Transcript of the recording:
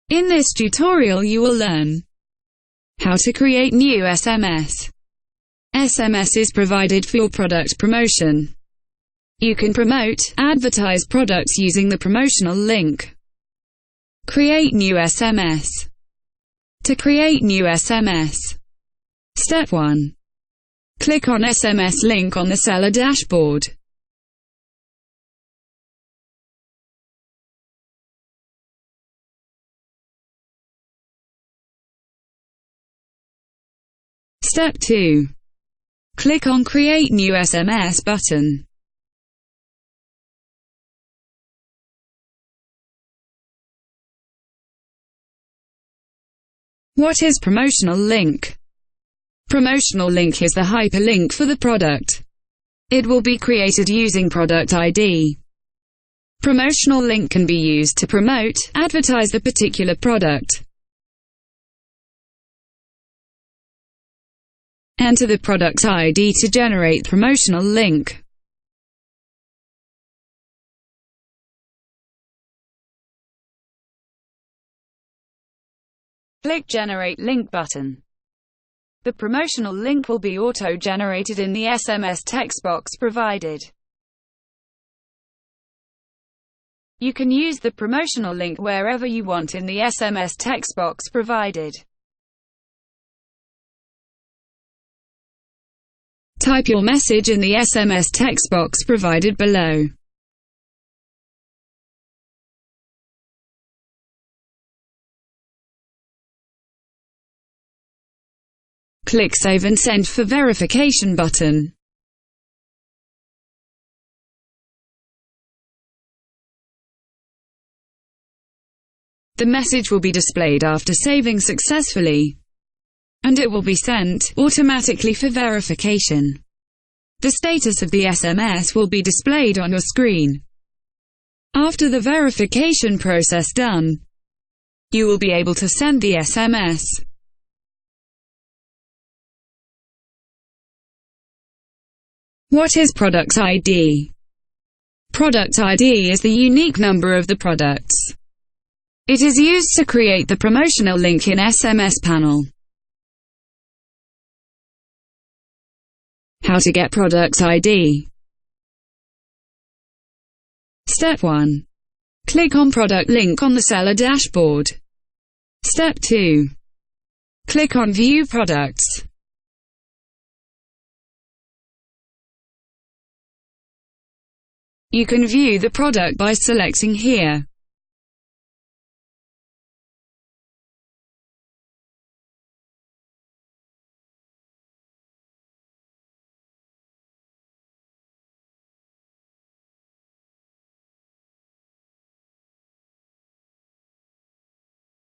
In this tutorial you will learn how to create new SMS. SMS is provided for your product promotion. You can promote, advertise products using the promotional link. Create new SMS. To create new SMS. Step 1. Click on SMS link on the seller dashboard. Step 2. Click on Create New SMS button. What is promotional link? Promotional link is the hyperlink for the product. It will be created using product ID. Promotional link can be used to promote, advertise the particular product. Enter the product ID to generate promotional link. Click Generate Link button. The promotional link will be auto-generated in the SMS text box provided. You can use the promotional link wherever you want in the SMS text box provided. Type your message in the SMS text box provided below. Click Save and Send for verification button. The message will be displayed after saving successfully, and it will be sent automatically for verification. The status of the SMS will be displayed on your screen. After the verification process done, you will be able to send the SMS. What is product ID? Product ID is the unique number of the products. It is used to create the promotional link in SMS panel. How to get product ID. Step 1. Click on product link on the seller dashboard. Step 2. Click on View Products. You can view the product by selecting here.